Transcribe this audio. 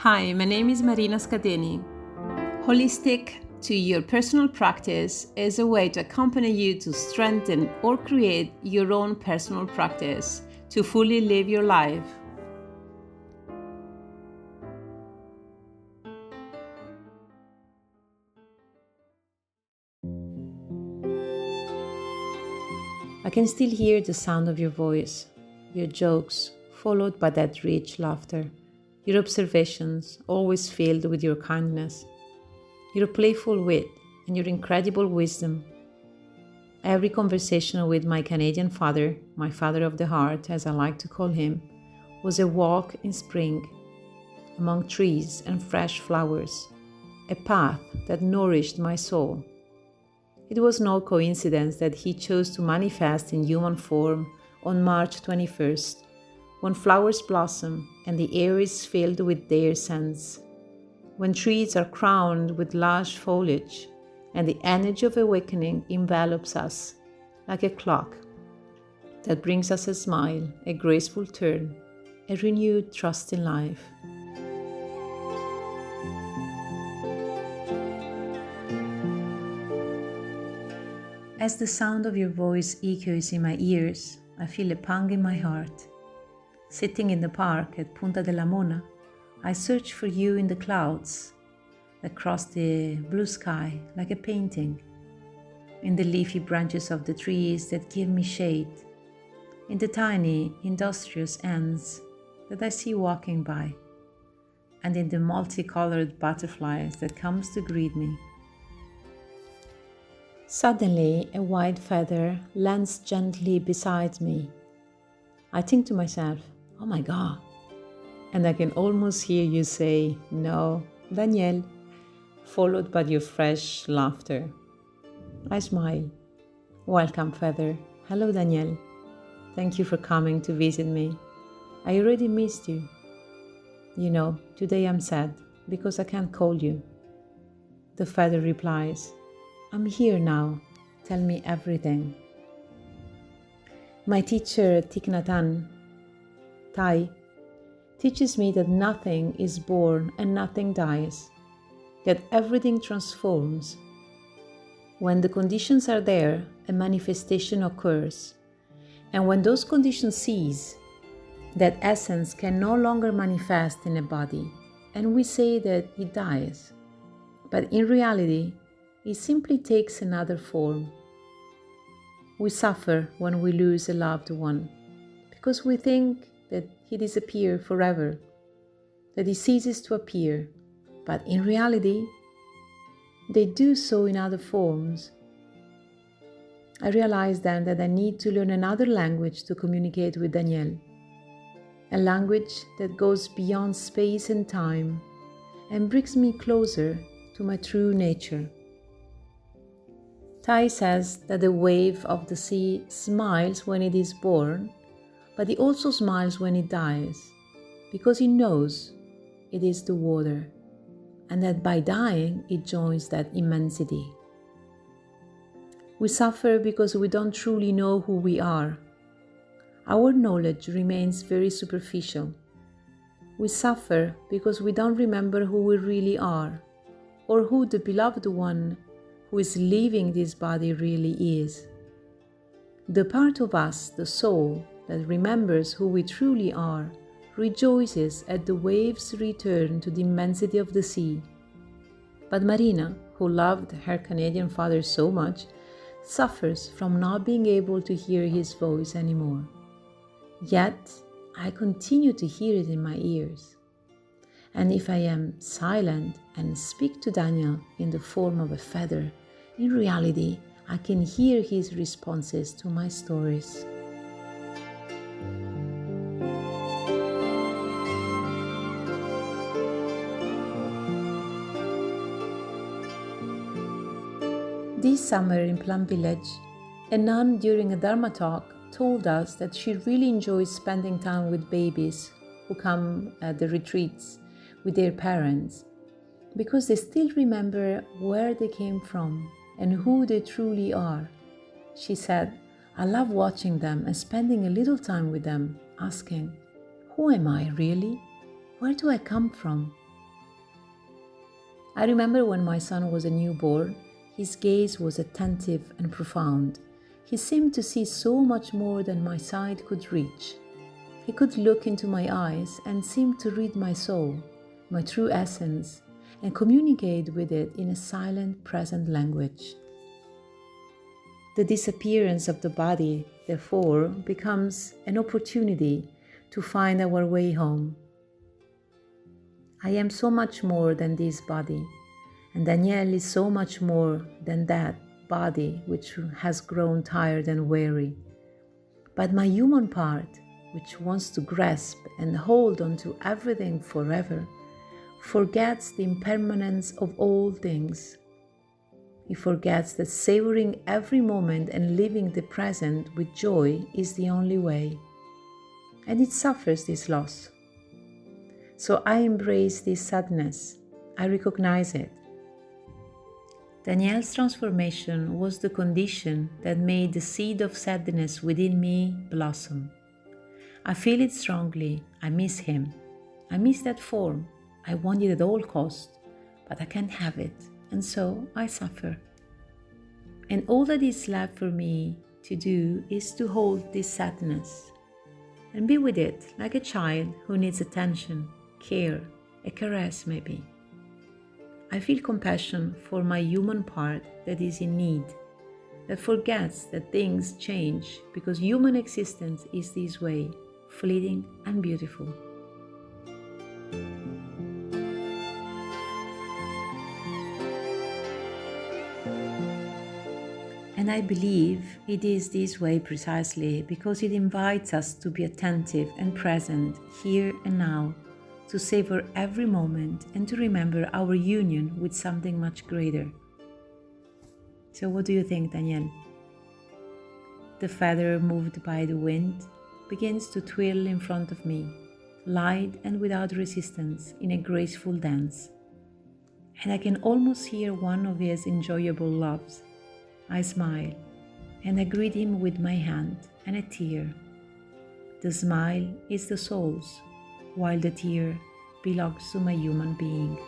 Hi, my name is Marina Scateni. Holistic to your personal practice is a way to accompany you to strengthen or create your own personal practice to fully live your life. I can still hear the sound of your voice, your jokes, followed by that rich laughter, your observations, always filled with your kindness, your playful wit, and your incredible wisdom. Every conversation with my Canadian father, my father of the heart, as I like to call him, was a walk in spring, among trees and fresh flowers, a path that nourished my soul. It was no coincidence that he chose to manifest in human form on March 21st, when flowers blossom and the air is filled with their scents, when trees are crowned with lush foliage and the energy of awakening envelops us like a clock that brings us a smile, a graceful turn, a renewed trust in life. As the sound of your voice echoes in my ears, I feel a pang in my heart. Sitting in the park at Punta de la Mona, I search for you in the clouds that cross the blue sky like a painting, in the leafy branches of the trees that give me shade, in the tiny, industrious ants that I see walking by, and in the multicolored butterflies that comes to greet me. Suddenly, a white feather lands gently beside me. I think to myself, oh my God, and I can almost hear you say, no, Danielle, followed by your fresh laughter. I smile. Welcome, feather. Hello, Danielle. Thank you for coming to visit me. I already missed you. You know, today I'm sad because I can't call you. The feather replies, I'm here now. Tell me everything. My teacher, Thich Nhat Hanh, Thai, teaches me that nothing is born and nothing dies, that everything transforms. When the conditions are there, a manifestation occurs. And when those conditions cease, that essence can no longer manifest in a body, and we say that it dies. But in reality, it simply takes another form. We suffer when we lose a loved one, because we think that he disappears forever, that he ceases to appear. But in reality, they do so in other forms. I realized then that I need to learn another language to communicate with Danielle, a language that goes beyond space and time and brings me closer to my true nature. Thai says that the wave of the sea smiles when it is born, but it also smiles when it dies, because it knows it is the water, and that by dying it joins that immensity. We suffer because we don't truly know who we are. Our knowledge remains very superficial. We suffer because we don't remember who we really are, or who the beloved one who is leaving this body really is. The part of us, the soul, that remembers who we truly are, rejoices at the waves' return to the immensity of the sea. But Marina, who loved her Canadian father so much, suffers from not being able to hear his voice anymore. Yet, I continue to hear it in my ears. And if I am silent and speak to Daniel in the form of a feather, in reality, I can hear his responses to my stories. This summer in Plum Village, a nun during a Dharma talk told us that she really enjoys spending time with babies who come at the retreats with their parents, because they still remember where they came from and who they truly are. She said, I love watching them and spending a little time with them, asking, who am I really? Where do I come from? I remember when my son was a newborn, his gaze was attentive and profound. He seemed to see so much more than my sight could reach. He could look into my eyes and seemed to read my soul, my true essence, and communicate with it in a silent, present language. The disappearance of the body, therefore, becomes an opportunity to find our way home. I am so much more than this body, and Danielle is so much more than that body which has grown tired and weary. But my human part, which wants to grasp and hold on to everything forever, forgets the impermanence of all things. He forgets that savoring every moment and living the present with joy is the only way. And it suffers this loss. So I embrace this sadness. I recognize it. Danielle's transformation was the condition that made the seed of sadness within me blossom. I feel it strongly. I miss him. I miss that form. I want it at all costs, but I can't have it, and so I suffer. And all that is left for me to do is to hold this sadness and be with it like a child who needs attention, care, a caress maybe. I feel compassion for my human part that is in need, that forgets that things change because human existence is this way, fleeting and beautiful. And I believe it is this way precisely because it invites us to be attentive and present here and now, to savor every moment and to remember our union with something much greater. So what do you think, Danielle? The feather moved by the wind begins to twirl in front of me, light and without resistance, in a graceful dance. And I can almost hear one of his enjoyable laughs. I smile, and I greet him with my hand and a tear. The smile is the soul's, while the tear belongs to my human being.